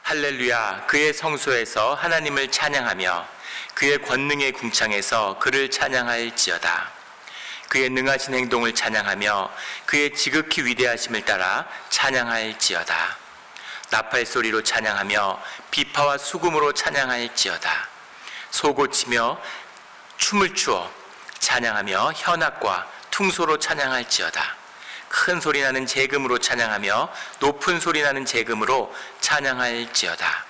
할렐루야, 그의 성소에서 하나님을 찬양하며 그의 권능의 궁창에서 그를 찬양할지어다. 그의 능하신 행동을 찬양하며 그의 지극히 위대하심을 따라 찬양할지어다. 나팔 소리로 찬양하며 비파와 수금으로 찬양할지어다. 소고치며 춤을 추어 찬양하며 현악과 퉁소로 찬양할지어다. 큰 소리 나는 재금으로 찬양하며 높은 소리 나는 재금으로 찬양할지어다.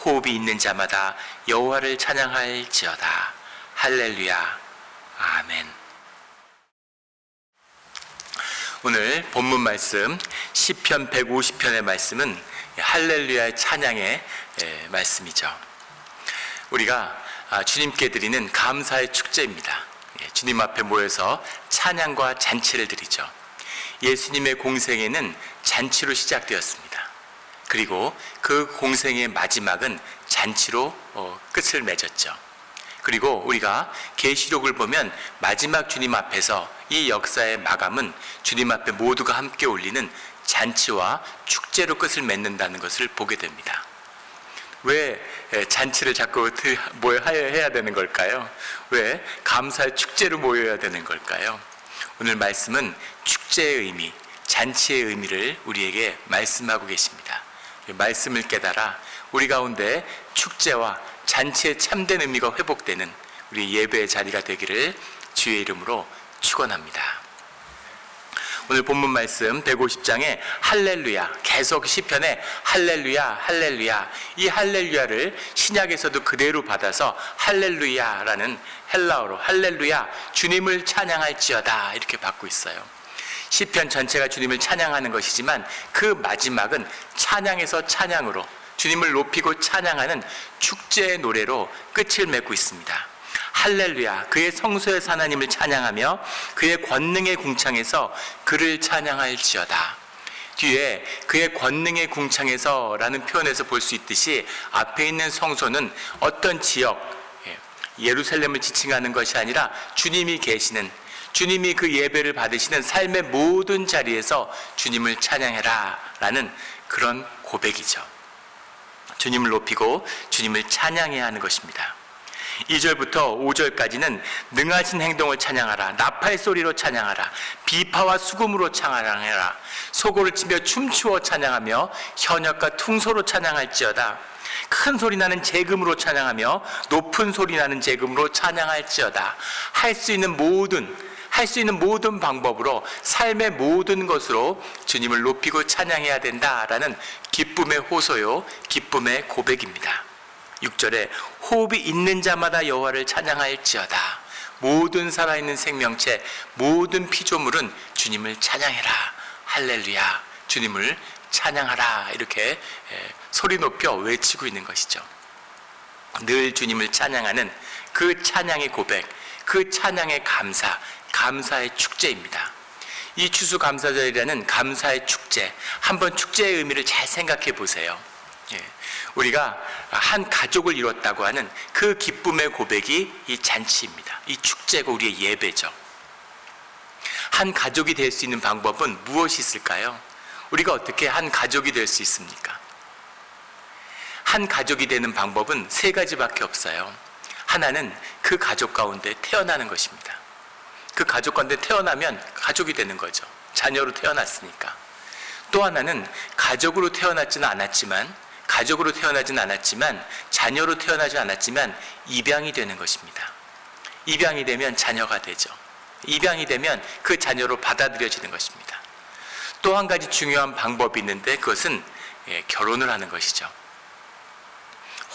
호흡이 있는 자마다 여호와를 찬양할지어다. 할렐루야. 아멘. 오늘 본문 말씀 시편 150편의 말씀은 할렐루야의 찬양의 말씀이죠. 우리가 주님께 드리는 감사의 축제입니다. 주님 앞에 모여서 찬양과 잔치를 드리죠. 예수님의 공생애는 잔치로 시작되었습니다. 그리고 그 공생의 마지막은 잔치로 끝을 맺었죠. 그리고 우리가 계시록을 보면 마지막 주님 앞에서 이 역사의 마감은 주님 앞에 모두가 함께 올리는 잔치와 축제로 끝을 맺는다는 것을 보게 됩니다. 왜 잔치를 자꾸 모여야 되는 걸까요? 왜 감사의 축제로 모여야 되는 걸까요? 오늘 말씀은 축제의 의미, 잔치의 의미를 우리에게 말씀하고 계십니다. 말씀을 깨달아 우리 가운데 축제와 잔치의 참된 의미가 회복되는 우리 예배의 자리가 되기를 주의 이름으로 축원합니다. 오늘 본문 말씀 150장에 할렐루야, 계속 시편에 할렐루야, 할렐루야, 이 할렐루야를 신약에서도 그대로 받아서 할렐루야라는 헬라어로 할렐루야, 주님을 찬양할지어다 이렇게 받고 있어요. 시편 전체가 주님을 찬양하는 것이지만 그 마지막은 찬양에서 찬양으로 주님을 높이고 찬양하는 축제의 노래로 끝을 맺고 있습니다. 할렐루야, 그의 성소에서 하나님을 찬양하며 그의 권능의 궁창에서 그를 찬양할지어다. 뒤에 그의 권능의 궁창에서 라는 표현에서 볼 수 있듯이 앞에 있는 성소는 어떤 지역, 예루살렘을 지칭하는 것이 아니라 주님이 계시는, 주님이 그 예배를 받으시는 삶의 모든 자리에서 주님을 찬양해라 라는 그런 고백이죠. 주님을 높이고 주님을 찬양해야 하는 것입니다. 2절부터 5절까지는 능하신 행동을 찬양하라, 나팔 소리로 찬양하라, 비파와 수금으로 찬양하라, 소고를 치며 춤추어 찬양하며 현역과 퉁소로 찬양할지어다. 큰 소리 나는 재금으로 찬양하며 높은 소리 나는 재금으로 찬양할지어다. 할 수 있는 모든 방법으로 삶의 모든 것으로 주님을 높이고 찬양해야 된다라는 기쁨의 호소요, 기쁨의 고백입니다. 6절에 호흡이 있는 자마다 여호와를 찬양할지어다. 모든 살아있는 생명체, 모든 피조물은 주님을 찬양해라. 할렐루야, 주님을 찬양하라. 이렇게 소리 높여 외치고 있는 것이죠. 늘 주님을 찬양하는 그 찬양의 고백, 그 찬양의 감사의 축제입니다. 이 추수감사절이라는 감사의 축제, 한번 축제의 의미를 잘 생각해 보세요. 우리가 한 가족을 이뤘다고 하는 그 기쁨의 고백이 이 잔치입니다. 이 축제가 우리의 예배죠. 한 가족이 될 수 있는 방법은 무엇이 있을까요? 우리가 어떻게 한 가족이 될 수 있습니까? 한 가족이 되는 방법은 세 가지밖에 없어요. 하나는 그 가족 가운데 태어나는 것입니다. 그 가족 가운데 태어나면 가족이 되는 거죠. 자녀로 태어났으니까. 또 하나는 가족으로 태어나지는 않았지만, 자녀로 태어나지 않았지만 입양이 되는 것입니다. 입양이 되면 자녀가 되죠. 입양이 되면 그 자녀로 받아들여지는 것입니다. 또 한 가지 중요한 방법이 있는데 그것은 결혼을 하는 것이죠.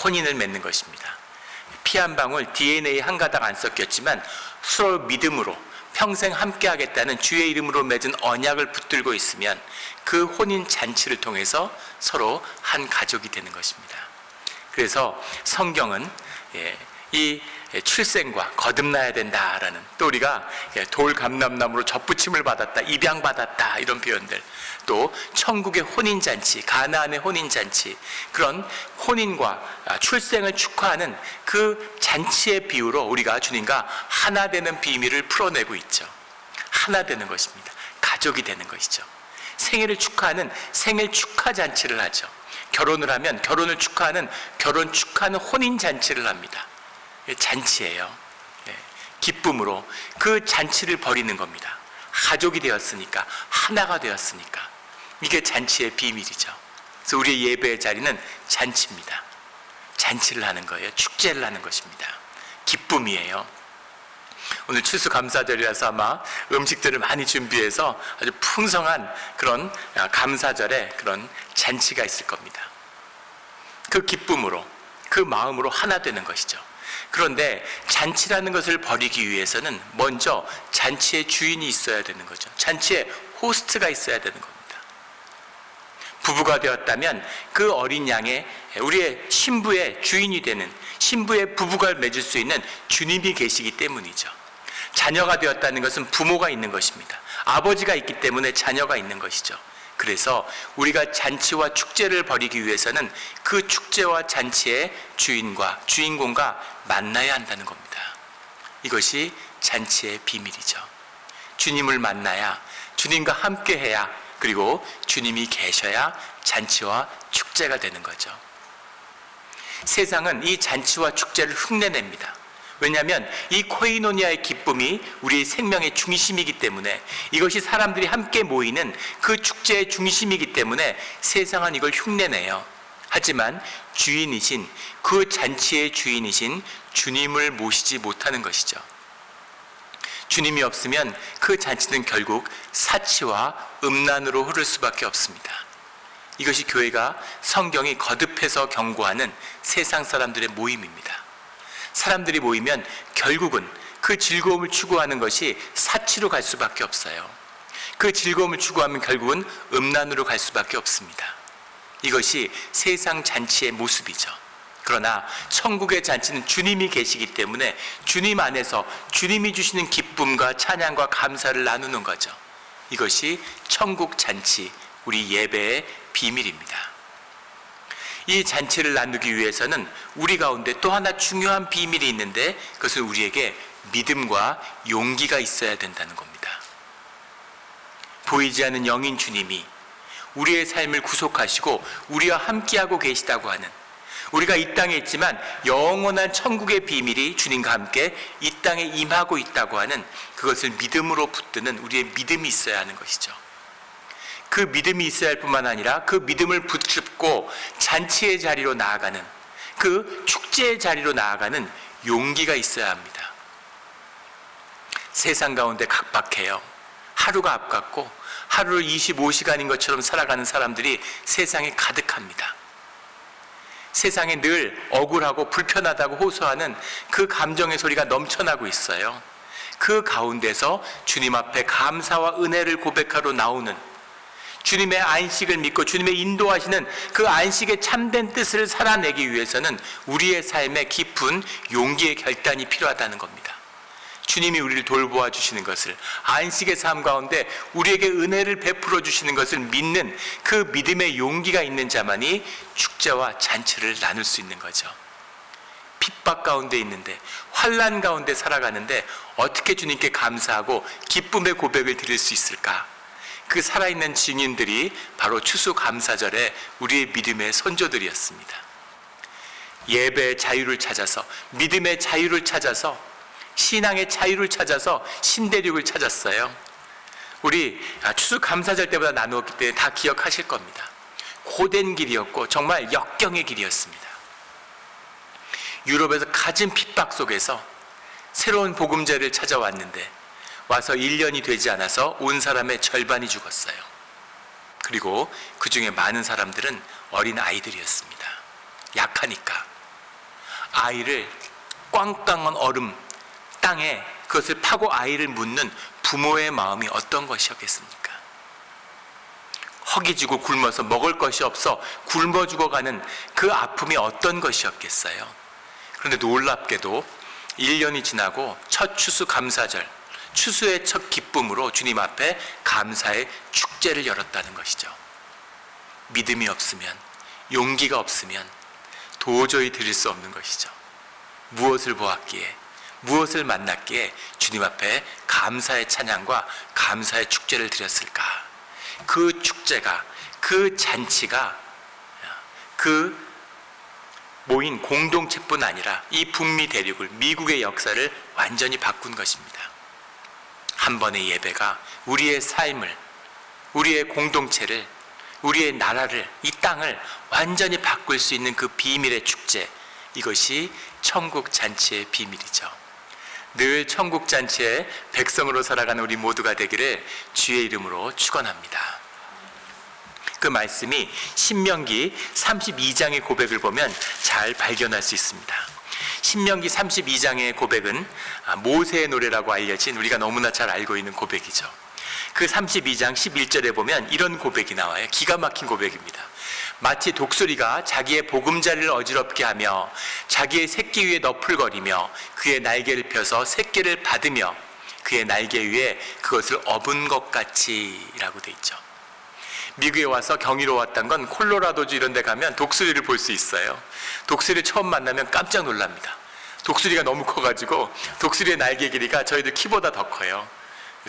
혼인을 맺는 것입니다. 피 한 방울, DNA 한 가닥 안 섞였지만 서로 믿음으로 평생 함께 하겠다는 주의 이름으로 맺은 언약을 붙들고 있으면 그 혼인 잔치를 통해서 서로 한 가족이 되는 것입니다. 그래서 성경은 이 출생과 거듭나야 된다라는, 또 우리가 돌감람나무로 젖붙임을 받았다, 입양받았다 이런 표현들, 또 천국의 혼인잔치, 가나안의 혼인잔치, 그런 혼인과 출생을 축하하는 그 잔치의 비유로 우리가 주님과 하나 되는 비밀을 풀어내고 있죠. 하나 되는 것입니다. 가족이 되는 것이죠. 생일을 축하하는 생일 축하 잔치를 하죠. 결혼을 하면 결혼을 축하하는 혼인 잔치를 합니다. 잔치예요. 기쁨으로 그 잔치를 벌이는 겁니다. 가족이 되었으니까, 하나가 되었으니까. 이게 잔치의 비밀이죠. 그래서 우리의 예배의 자리는 잔치입니다. 잔치를 하는 거예요. 축제를 하는 것입니다. 기쁨이에요. 오늘 추수감사절이라서 아마 음식들을 많이 준비해서 아주 풍성한 그런 감사절에 그런 잔치가 있을 겁니다. 그 기쁨으로, 그 마음으로 하나 되는 것이죠. 그런데 잔치라는 것을 벌이기 위해서는 먼저 잔치의 주인이 있어야 되는 거죠. 잔치에 호스트가 있어야 되는 겁니다. 부부가 되었다면 그 어린 양의, 우리의 신부의 주인이 되는, 신부의 부부가 맺을 수 있는 주님이 계시기 때문이죠. 자녀가 되었다는 것은 부모가 있는 것입니다. 아버지가 있기 때문에 자녀가 있는 것이죠. 그래서 우리가 잔치와 축제를 벌이기 위해서는 그 축제와 잔치의 주인공과 만나야 한다는 겁니다. 이것이 잔치의 비밀이죠. 주님을 만나야, 주님과 함께 해야, 그리고 주님이 계셔야 잔치와 축제가 되는 거죠. 세상은 이 잔치와 축제를 흉내냅니다. 왜냐하면 이 코이노니아의 기쁨이 우리의 생명의 중심이기 때문에, 이것이 사람들이 함께 모이는 그 축제의 중심이기 때문에 세상은 이걸 흉내내요. 하지만 주인이신, 그 잔치의 주인이신 주님을 모시지 못하는 것이죠. 주님이 없으면 그 잔치는 결국 사치와 음란으로 흐를 수밖에 없습니다. 이것이 교회가, 성경이 거듭해서 경고하는 세상 사람들의 모임입니다. 사람들이 모이면 결국은 그 즐거움을 추구하는 것이 사치로 갈 수밖에 없어요. 그 즐거움을 추구하면 결국은 음란으로 갈 수밖에 없습니다. 이것이 세상 잔치의 모습이죠. 그러나 천국의 잔치는 주님이 계시기 때문에 주님 안에서 주님이 주시는 기쁨과 찬양과 감사를 나누는 거죠. 이것이 천국 잔치, 우리 예배의 비밀입니다. 이 잔치를 나누기 위해서는 우리 가운데 또 하나 중요한 비밀이 있는데, 그것은 우리에게 믿음과 용기가 있어야 된다는 겁니다. 보이지 않는 영인 주님이 우리의 삶을 구속하시고 우리와 함께하고 계시다고 하는, 우리가 이 땅에 있지만 영원한 천국의 비밀이 주님과 함께 이 땅에 임하고 있다고 하는, 그것을 믿음으로 붙드는 우리의 믿음이 있어야 하는 것이죠. 그 믿음이 있어야 할 뿐만 아니라 그 믿음을 붙잡고 잔치의 자리로 나아가는, 그 축제의 자리로 나아가는 용기가 있어야 합니다. 세상 가운데 각박해요. 하루가 아깝고 하루를 25시간인 것처럼 살아가는 사람들이 세상에 가득합니다. 세상에 늘 억울하고 불편하다고 호소하는 그 감정의 소리가 넘쳐나고 있어요. 그 가운데서 주님 앞에 감사와 은혜를 고백하러 나오는, 주님의 안식을 믿고 주님의 인도하시는 그 안식의 참된 뜻을 살아내기 위해서는 우리의 삶에 깊은 용기의 결단이 필요하다는 겁니다. 주님이 우리를 돌보아 주시는 것을, 안식의 삶 가운데 우리에게 은혜를 베풀어 주시는 것을 믿는 그 믿음의 용기가 있는 자만이 축제와 잔치를 나눌 수 있는 거죠. 핍박 가운데 있는데, 환난 가운데 살아가는데 어떻게 주님께 감사하고 기쁨의 고백을 드릴 수 있을까? 그 살아있는 증인들이 바로 추수감사절에 우리의 믿음의 선조들이었습니다. 예배의 자유를 찾아서, 믿음의 자유를 찾아서, 신앙의 자유를 찾아서 신대륙을 찾았어요. 우리 추수감사절 때보다 나누었기 때문에 다 기억하실 겁니다. 고된 길이었고 정말 역경의 길이었습니다. 유럽에서 가진 핍박 속에서 새로운 복음제를 찾아왔는데, 와서 1년이 되지 않아서 온 사람의 절반이 죽었어요. 그리고 그 중에 많은 사람들은 어린 아이들이었습니다. 약하니까 아이를 꽝꽝한 얼음 땅에 그것을 파고 아이를 묻는 부모의 마음이 어떤 것이었겠습니까? 허기지고 굶어서 먹을 것이 없어 굶어 죽어가는 그 아픔이 어떤 것이었겠어요? 그런데 놀랍게도 1년이 지나고 첫 추수감사절, 추수의 첫 기쁨으로 주님 앞에 감사의 축제를 열었다는 것이죠. 믿음이 없으면, 용기가 없으면 도저히 드릴 수 없는 것이죠. 무엇을 보았기에, 무엇을 만났기에 주님 앞에 감사의 찬양과 감사의 축제를 드렸을까? 그 축제가, 그 잔치가 그 모인 공동체뿐 아니라 이 북미 대륙을, 미국의 역사를 완전히 바꾼 것입니다. 한 번의 예배가 우리의 삶을, 우리의 공동체를, 우리의 나라를, 이 땅을 완전히 바꿀 수 있는 그 비밀의 축제, 이것이 천국 잔치의 비밀이죠. 늘 천국 잔치의 백성으로 살아가는 우리 모두가 되기를 주의 이름으로 축원합니다. 그 말씀이 신명기 32장의 고백을 보면 잘 발견할 수 있습니다. 신명기 32장의 고백은 모세의 노래라고 알려진, 우리가 너무나 잘 알고 있는 고백이죠. 그 32장 11절에 보면 이런 고백이 나와요. 기가 막힌 고백입니다. 마치 독수리가 자기의 보금자리를 어지럽게 하며 자기의 새끼 위에 너풀거리며 그의 날개를 펴서 새끼를 받으며 그의 날개 위에 그것을 업은 것 같이 라고 돼 있죠. 미국에 와서 경이로웠던 건 콜로라도주 이런 데 가면 독수리를 볼 수 있어요. 독수리를 처음 만나면 깜짝 놀랍니다. 독수리가 너무 커가지고 독수리의 날개 길이가 저희들 키보다 더 커요.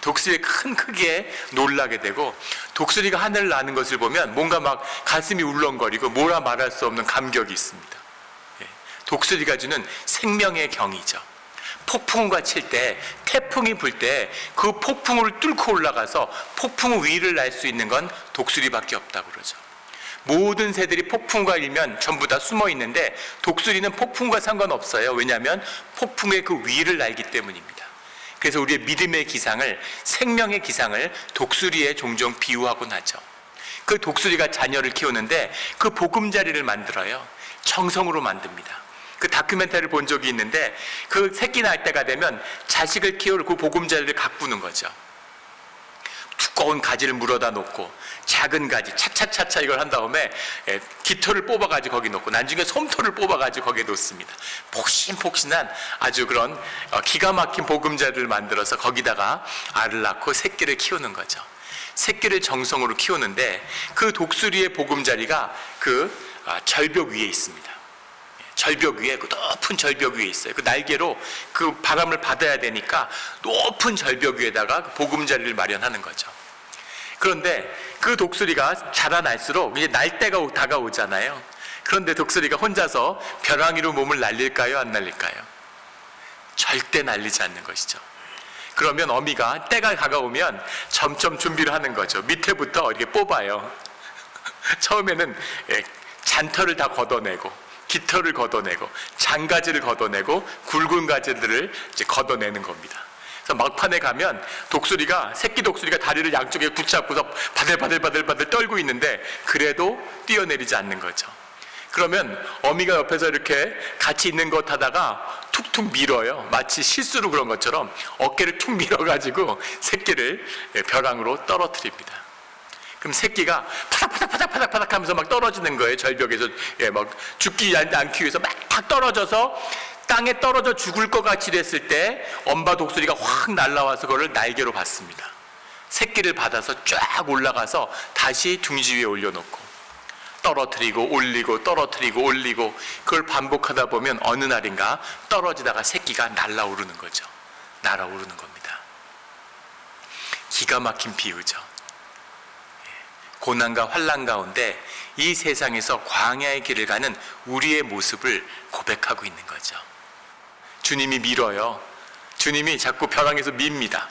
독수리의 큰 크기에 놀라게 되고, 독수리가 하늘을 나는 것을 보면 뭔가 막 가슴이 울렁거리고 뭐라 말할 수 없는 감격이 있습니다. 독수리가 주는 생명의 경이죠. 폭풍우가 칠 때, 태풍이 불 때 그 폭풍우를 뚫고 올라가서 폭풍우 위를 날 수 있는 건 독수리밖에 없다고 그러죠. 모든 새들이 폭풍우가 일면 전부 다 숨어 있는데 독수리는 폭풍과 상관없어요. 왜냐하면 폭풍의 그 위를 날기 때문입니다. 그래서 우리의 믿음의 기상을, 생명의 기상을 독수리에 종종 비유하곤 하죠. 그 독수리가 자녀를 키우는데 그 보금자리를 만들어요. 정성으로 만듭니다. 그 다큐멘터리를 본 적이 있는데 그 새끼 날 때가 되면 자식을 키울 그 보금자리를 가꾸는 거죠. 두꺼운 가지를 물어다 놓고 작은 가지 차차차차 이걸 한 다음에 깃털을 뽑아가지고 거기 놓고 나중에 솜털을 뽑아가지고 거기에 놓습니다. 폭신폭신한 아주 그런 기가 막힌 보금자리를 만들어서 거기다가 알을 낳고 새끼를 키우는 거죠. 새끼를 정성으로 키우는데 그 독수리의 보금자리가 그 절벽 위에 있습니다. 절벽 위에, 그 높은 절벽 위에 있어요. 그 날개로 그 바람을 받아야 되니까 높은 절벽 위에다가 보금자리를 마련하는 거죠. 그런데 그 독수리가 자라날수록 이제 날 때가 다가오잖아요. 그런데 독수리가 혼자서 벼랑위로 몸을 날릴까요? 안 날릴까요? 절대 날리지 않는 것이죠. 그러면 어미가 때가 다가오면 점점 준비를 하는 거죠. 밑에부터 이렇게 뽑아요. 처음에는 잔털을 다 걷어내고 깃털을 걷어내고 장가지를 걷어내고 굵은 가지들을 이제 걷어내는 겁니다. 그래서 막판에 가면 독수리가, 새끼 독수리가 다리를 양쪽에 붙잡고서 바들바들 떨고 있는데 그래도 뛰어내리지 않는 거죠. 그러면 어미가 옆에서 이렇게 같이 있는 것 하다가 툭툭 밀어요. 마치 실수로 그런 것처럼 어깨를 툭 밀어가지고 새끼를 벼랑으로 떨어뜨립니다. 그럼 새끼가 파닥파닥 하면서 막 떨어지는 거예요. 절벽에서 막 죽지 않기 위해서 막 떨어져서 땅에 떨어져 죽을 것 같이 됐을 때 엄마 독수리가 확 날아와서 그걸 날개로 받습니다. 새끼를 받아서 쫙 올라가서 다시 둥지 위에 올려놓고 떨어뜨리고 올리고 떨어뜨리고 올리고, 그걸 반복하다 보면 어느 날인가 떨어지다가 새끼가 날아오르는 거죠. 날아오르는 겁니다. 기가 막힌 비유죠. 고난과 환난 가운데 이 세상에서 광야의 길을 가는 우리의 모습을 고백하고 있는 거죠. 주님이 밀어요. 주님이 자꾸 벼랑에서 밉니다.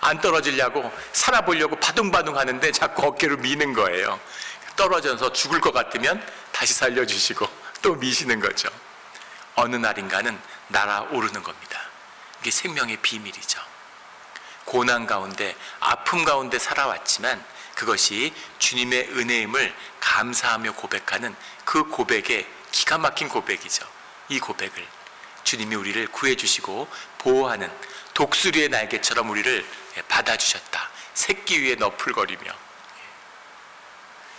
안 떨어지려고, 살아보려고 바둥바둥 하는데 자꾸 어깨로 미는 거예요. 떨어져서 죽을 것 같으면 다시 살려주시고 또 미시는 거죠. 어느 날인가는 날아오르는 겁니다. 이게 생명의 비밀이죠. 고난 가운데, 아픔 가운데 살아왔지만 그것이 주님의 은혜임을 감사하며 고백하는 그 고백의 기가 막힌 고백이죠. 이 고백을 주님이 우리를 구해주시고 보호하는 독수리의 날개처럼 우리를 받아주셨다. 새끼 위에 너풀거리며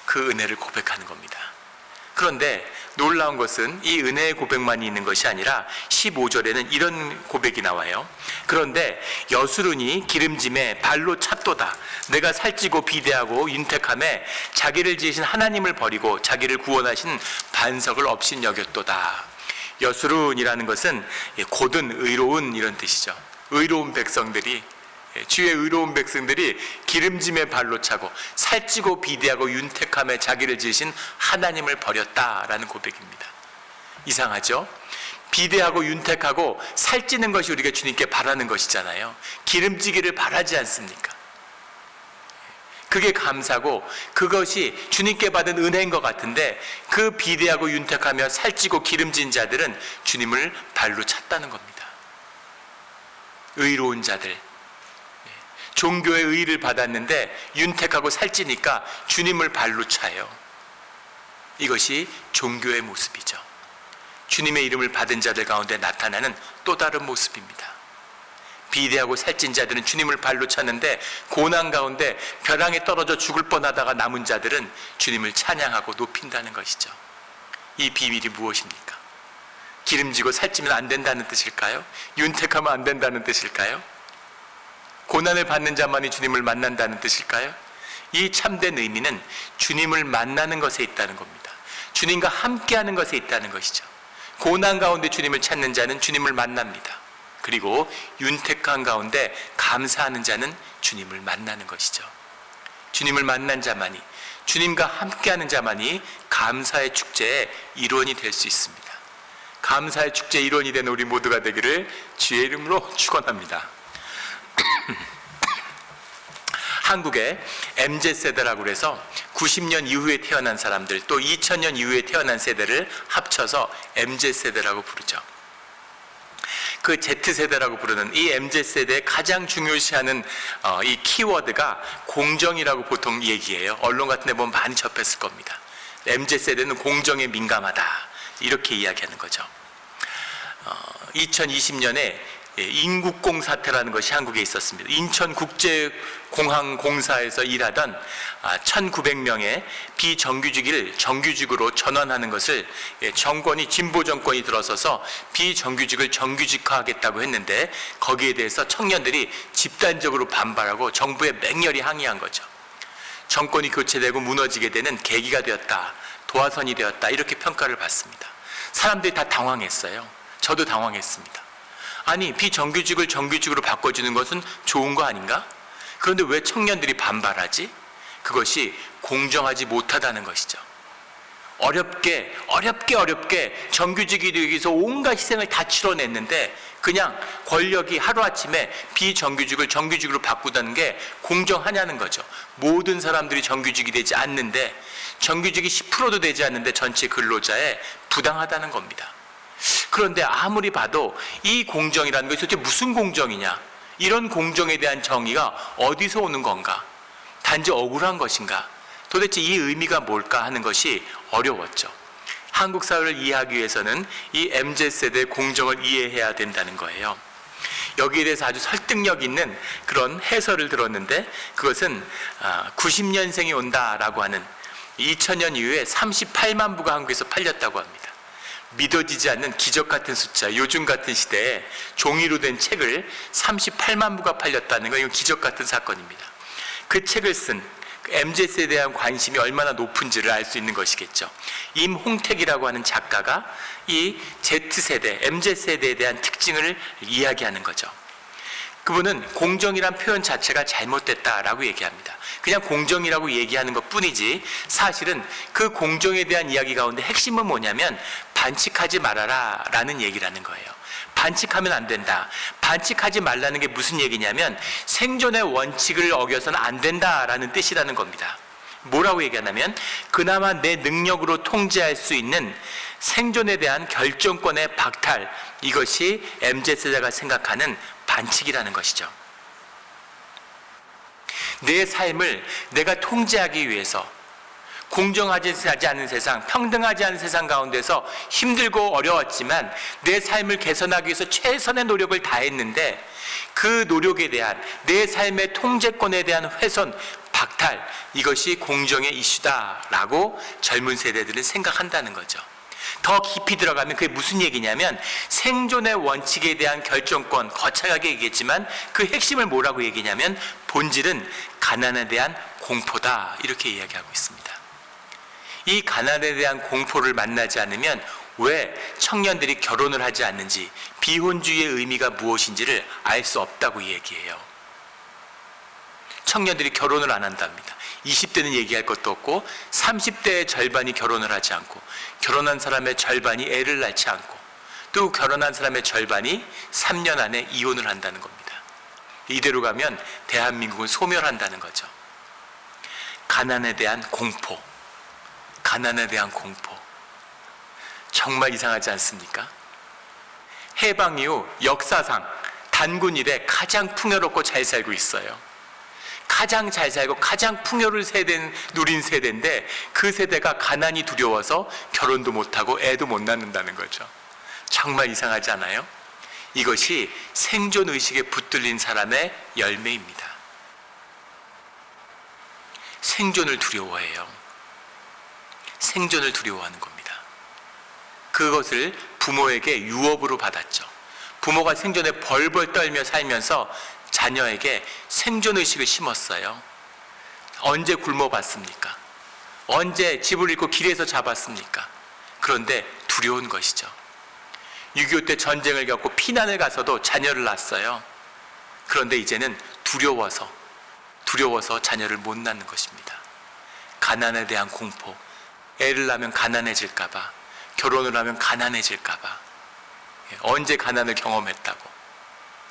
그 은혜를 고백하는 겁니다. 그런데 놀라운 것은 이 은혜의 고백만이 있는 것이 아니라 15절에는 이런 고백이 나와요. 그런데 여수론이 기름짐에 발로 찼도다. 내가 살찌고 비대하고 윤택함에 자기를 지으신 하나님을 버리고 자기를 구원하신 반석을 없인 여겼도다. 여수론이라는 것은 곧은 의로운 이런 뜻이죠. 의로운 백성들이 주의 의로운 백성들이 기름짐에 발로 차고 살찌고 비대하고 윤택함에 자기를 지으신 하나님을 버렸다라는 고백입니다. 이상하죠? 비대하고 윤택하고 살찌는 것이 우리가 주님께 바라는 것이잖아요. 기름지기를 바라지 않습니까? 그게 감사고 그것이 주님께 받은 은혜인 것 같은데, 그 비대하고 윤택하며 살찌고 기름진 자들은 주님을 발로 찼다는 겁니다. 의로운 자들, 종교의 의의를 받았는데 윤택하고 살찌니까 주님을 발로 차요. 이것이 종교의 모습이죠. 주님의 이름을 받은 자들 가운데 나타나는 또 다른 모습입니다. 비대하고 살찐 자들은 주님을 발로 차는데, 고난 가운데 벼랑에 떨어져 죽을 뻔하다가 남은 자들은 주님을 찬양하고 높인다는 것이죠. 이 비밀이 무엇입니까? 기름지고 살찌면 안 된다는 뜻일까요? 윤택하면 안 된다는 뜻일까요? 고난을 받는 자만이 주님을 만난다는 뜻일까요? 이 참된 의미는 주님을 만나는 것에 있다는 겁니다. 주님과 함께하는 것에 있다는 것이죠. 고난 가운데 주님을 찾는 자는 주님을 만납니다. 그리고 윤택한 가운데 감사하는 자는 주님을 만나는 것이죠. 주님을 만난 자만이, 주님과 함께하는 자만이 감사의 축제의 일원이 될 수 있습니다. 감사의 축제의 일원이 되는 우리 모두가 되기를 주의 이름으로 축원합니다. 한국의 MZ세대라고 해서 90년 이후에 태어난 사람들, 또 2000년 이후에 태어난 세대를 합쳐서 MZ세대라고 부르죠. 그 Z세대라고 부르는 이 MZ세대의 가장 중요시하는 이 키워드가 공정이라고 보통 얘기해요. 언론 같은 데 보면 많이 접했을 겁니다. MZ세대는 공정에 민감하다, 이렇게 이야기하는 거죠. 2020년에 인국공 사태라는 것이 한국에 있었습니다. 인천국제공항공사에서 일하던 1900명의 비정규직을 정규직으로 전환하는 것을 정권이, 진보 정권이 들어서서 비정규직을 정규직화하겠다고 했는데, 거기에 대해서 청년들이 집단적으로 반발하고 정부에 맹렬히 항의한 거죠. 정권이 교체되고 무너지게 되는 계기가 되었다, 도화선이 되었다, 이렇게 평가를 받습니다. 사람들이 다 당황했어요. 저도 당황했습니다. 아니, 비정규직을 정규직으로 바꿔주는 것은 좋은 거 아닌가? 그런데 왜 청년들이 반발하지? 그것이 공정하지 못하다는 것이죠. 어렵게 정규직이 되기 위해서 온갖 희생을 다 치러냈는데, 그냥 권력이 하루아침에 비정규직을 정규직으로 바꾸다는 게 공정하냐는 거죠. 모든 사람들이 정규직이 되지 않는데, 정규직이 10%도 되지 않는데 전체 근로자에 부당하다는 겁니다. 그런데 아무리 봐도 이 공정이라는 것이 도대체 무슨 공정이냐, 이런 공정에 대한 정의가 어디서 오는 건가, 단지 억울한 것인가, 도대체 이 의미가 뭘까 하는 것이 어려웠죠. 한국 사회를 이해하기 위해서는 이 MZ세대의 공정을 이해해야 된다는 거예요. 여기에 대해서 아주 설득력 있는 그런 해설을 들었는데, 그것은 90년생이 온다라고 하는 2000년 이후에 38만 부가 한국에서 팔렸다고 합니다. 믿어지지 않는 기적 같은 숫자, 요즘 같은 시대에 종이로 된 책을 38만 부가 팔렸다는 건 이건 기적 같은 사건입니다. 그 책을 쓴 MZ세대에 대한 관심이 얼마나 높은지를 알 수 있는 것이겠죠. 임홍택이라고 하는 작가가 이 Z세대, MZ세대에 대한 특징을 이야기하는 거죠. 그분은 공정이란 표현 자체가 잘못됐다라고 얘기합니다. 그냥 공정이라고 얘기하는 것 뿐이지, 사실은 그 공정에 대한 이야기 가운데 핵심은 뭐냐면 반칙하지 말아라 라는 얘기라는 거예요. 반칙하면 안 된다. 반칙하지 말라는 게 무슨 얘기냐면 생존의 원칙을 어겨서는 안 된다라는 뜻이라는 겁니다. 뭐라고 얘기하냐면, 그나마 내 능력으로 통제할 수 있는 생존에 대한 결정권의 박탈, 이것이 MZ세대가 생각하는 반칙이라는 것이죠. 내 삶을 내가 통제하기 위해서 공정하지 않은 세상, 평등하지 않은 세상 가운데서 힘들고 어려웠지만 내 삶을 개선하기 위해서 최선의 노력을 다했는데, 그 노력에 대한, 내 삶의 통제권에 대한 훼손, 박탈, 이것이 공정의 이슈다라고 젊은 세대들은 생각한다는 거죠. 더 깊이 들어가면 그게 무슨 얘기냐면, 생존의 원칙에 대한 결정권, 거창하게 얘기했지만 그 핵심을 뭐라고 얘기냐면 본질은 가난에 대한 공포다, 이렇게 이야기하고 있습니다. 이 가난에 대한 공포를 만나지 않으면 왜 청년들이 결혼을 하지 않는지, 비혼주의의 의미가 무엇인지를 알 수 없다고 얘기해요. 청년들이 결혼을 안 한답니다. 20대는 얘기할 것도 없고 30대의 절반이 결혼을 하지 않고, 결혼한 사람의 절반이 애를 낳지 않고, 또 결혼한 사람의 절반이 3년 안에 이혼을 한다는 겁니다. 이대로 가면 대한민국은 소멸한다는 거죠. 가난에 대한 공포, 가난에 대한 공포, 정말 이상하지 않습니까? 해방 이후 역사상 단군 이래 가장 풍요롭고 잘 살고 있어요. 가장 잘 살고 가장 풍요를 누린 세대인데, 그 세대가 가난이 두려워서 결혼도 못하고 애도 못 낳는다는 거죠. 정말 이상하지 않아요? 이것이 생존의식에 붙들린 사람의 열매입니다. 생존을 두려워해요. 생존을 두려워하는 겁니다. 그것을 부모에게 유업으로 받았죠. 부모가 생존에 벌벌 떨며 살면서 자녀에게 생존의식을 심었어요. 언제 굶어봤습니까? 언제 집을 잃고 길에서 잡았습니까? 그런데 두려운 것이죠. 6.25 때 전쟁을 겪고 피난을 가서도 자녀를 낳았어요. 그런데 이제는 두려워서 자녀를 못 낳는 것입니다. 가난에 대한 공포, 애를 낳으면 가난해질까봐, 결혼을 하면 가난해질까봐, 언제 가난을 경험했다고.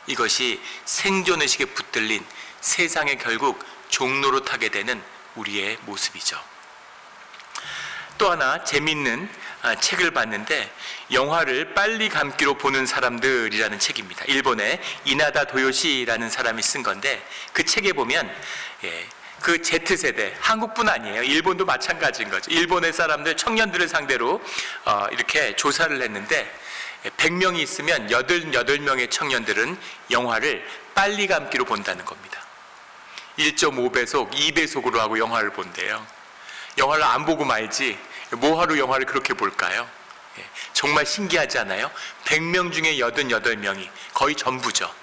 이것이 생존의식에 붙들린 세상에 결국 종로로 타게 되는 우리의 모습이죠. 또 하나 재미있는 책을 봤는데, 영화를 빨리 감기로 보는 사람들이라는 책입니다. 일본의 이나다 도요시라는 사람이 쓴 건데, 그 책에 보면 그 Z세대, 한국뿐 아니에요. 일본도 마찬가지인 거죠. 일본의 사람들, 청년들을 상대로 이렇게 조사를 했는데, 100명이 있으면 88명의 청년들은 영화를 빨리 감기로 본다는 겁니다. 1.5배속, 2배속으로 하고 영화를 본대요. 영화를 안 보고 말지 뭐하러 영화를 그렇게 볼까요? 정말 신기하지 않아요? 100명 중에 88명이, 거의 전부죠.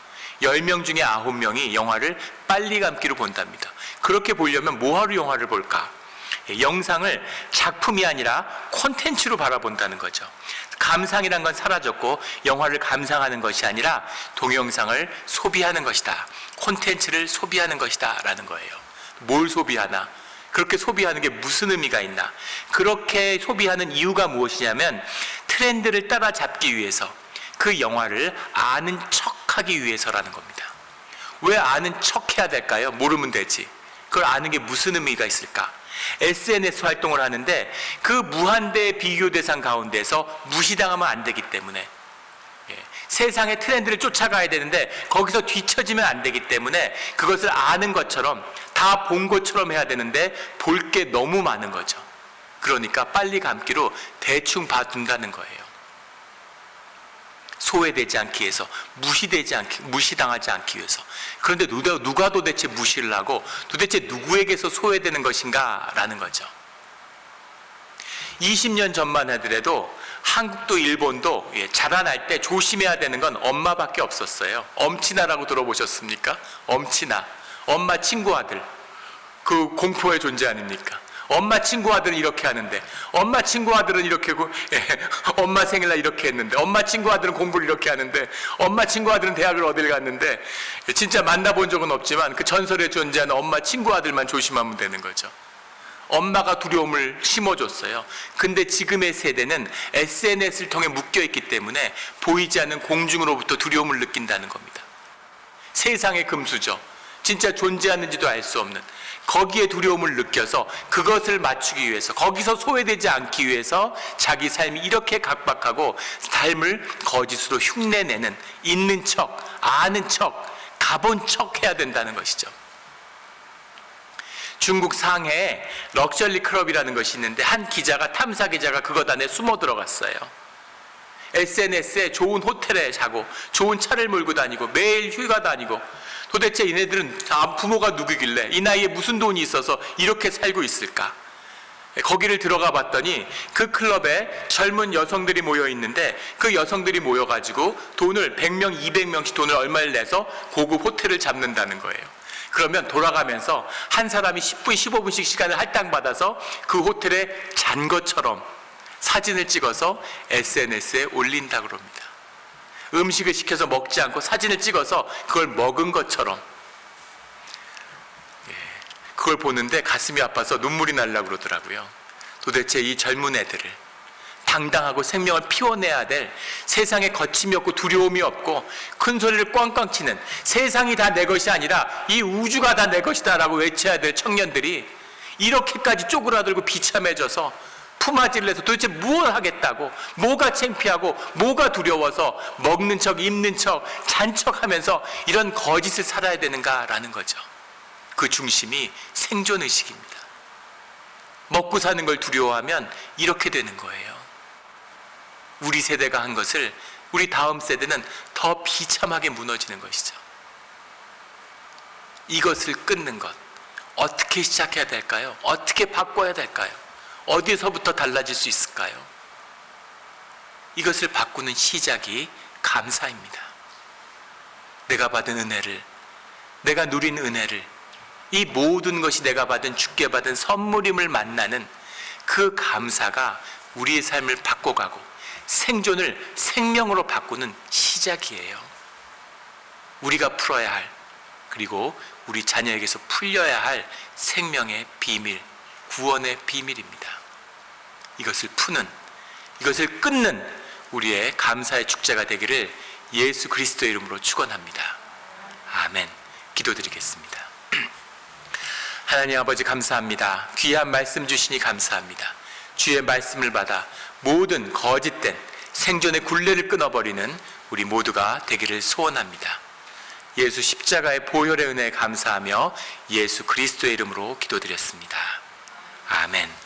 10명 중에 9명이 영화를 빨리 감기로 본답니다. 그렇게 보려면 뭐하러 영화를 볼까? 영상을 작품이 아니라 콘텐츠로 바라본다는 거죠. 감상이란 건 사라졌고, 영화를 감상하는 것이 아니라 동영상을 소비하는 것이다, 콘텐츠를 소비하는 것이다 라는 거예요. 뭘 소비하나? 그렇게 소비하는 게 무슨 의미가 있나? 그렇게 소비하는 이유가 무엇이냐면, 트렌드를 따라잡기 위해서, 그 영화를 아는 척하기 위해서라는 겁니다. 왜 아는 척해야 될까요? 모르면 되지. 그걸 아는 게 무슨 의미가 있을까? SNS 활동을 하는데 그 무한대의 비교 대상 가운데서 무시당하면 안 되기 때문에, 세상의 트렌드를 쫓아가야 되는데 거기서 뒤처지면 안 되기 때문에, 그것을 아는 것처럼, 다 본 것처럼 해야 되는데 볼 게 너무 많은 거죠. 그러니까 빨리 감기로 대충 봐둔다는 거예요. 소외되지 않기 위해서, 무시당하지 않기 위해서. 그런데 누가 도대체 무시를 하고 도대체 누구에게서 소외되는 것인가 라는 거죠. 20년 전만 하더라도 한국도 일본도 자라날 때 조심해야 되는 건 엄마밖에 없었어요. 엄친아라고 들어보셨습니까? 엄친아, 엄마 친구 아들, 그 공포의 존재 아닙니까? 엄마 친구 아들은 이렇게 하는데, 엄마 친구 아들은 이렇게 하고, 엄마 생일날 이렇게 했는데, 엄마 친구 아들은 공부를 이렇게 하는데, 엄마 친구 아들은 대학을 어딜 갔는데, 진짜 만나본 적은 없지만 그 전설에 존재하는 엄마 친구 아들만 조심하면 되는 거죠. 엄마가 두려움을 심어줬어요. 근데 지금의 세대는 SNS를 통해 묶여있기 때문에 보이지 않는 공중으로부터 두려움을 느낀다는 겁니다. 세상의 금수저, 진짜 존재하는지도 알 수 없는, 거기에 두려움을 느껴서 그것을 맞추기 위해서, 거기서 소외되지 않기 위해서 자기 삶이 이렇게 각박하고 삶을 거짓으로 흉내내는, 있는 척, 아는 척, 가본 척 해야 된다는 것이죠. 중국 상해에 럭셔리 클럽이라는 것이 있는데, 한 기자가, 탐사 기자가 그것 안에 숨어 들어갔어요. SNS에 좋은 호텔에 자고 좋은 차를 몰고 다니고 매일 휴가 다니고, 도대체 얘네들은 부모가 누구길래 이 나이에 무슨 돈이 있어서 이렇게 살고 있을까? 거기를 들어가 봤더니 그 클럽에 젊은 여성들이 모여 있는데, 그 여성들이 모여가지고 돈을 100명, 200명씩 돈을 얼마를 내서 고급 호텔을 잡는다는 거예요. 그러면 돌아가면서 한 사람이 10분, 15분씩 시간을 할당받아서 그 호텔에 잔 것처럼 사진을 찍어서 SNS에 올린다고 합니다. 음식을 시켜서 먹지 않고 사진을 찍어서 그걸 먹은 것처럼. 그걸 보는데 가슴이 아파서 눈물이 날려고 그러더라고요. 도대체 이 젊은 애들을 당당하고 생명을 피워내야 될, 세상에 거침이 없고 두려움이 없고 큰 소리를 꽝꽝 치는, 세상이 다 내 것이 아니라 이 우주가 다 내 것이다 라고 외쳐야 될 청년들이 이렇게까지 쪼그라들고 비참해져서 품앗이를 해서 도대체 무엇을 하겠다고, 뭐가 창피하고 뭐가 두려워서 먹는 척 입는 척 잔척하면서 이런 거짓을 살아야 되는가라는 거죠. 그 중심이 생존의식입니다. 먹고 사는 걸 두려워하면 이렇게 되는 거예요. 우리 세대가 한 것을 우리 다음 세대는 더 비참하게 무너지는 것이죠. 이것을 끊는 것, 어떻게 시작해야 될까요? 어떻게 바꿔야 될까요? 어디서부터 달라질 수 있을까요? 이것을 바꾸는 시작이 감사입니다. 내가 받은 은혜를, 내가 누린 은혜를, 이 모든 것이 내가 받은, 주께 받은 선물임을 만나는 그 감사가 우리의 삶을 바꿔가고 생존을 생명으로 바꾸는 시작이에요. 우리가 풀어야 할, 그리고 우리 자녀에게서 풀려야 할 생명의 비밀, 구원의 비밀입니다. 이것을 푸는, 이것을 끊는 우리의 감사의 축제가 되기를 예수 그리스도의 이름으로 축원합니다. 아멘. 기도드리겠습니다. 하나님 아버지 감사합니다. 귀한 말씀 주시니 감사합니다. 주의 말씀을 받아 모든 거짓된 생존의 굴레를 끊어버리는 우리 모두가 되기를 소원합니다. 예수 십자가의 보혈의 은혜에 감사하며 예수 그리스도의 이름으로 기도드렸습니다. 아멘.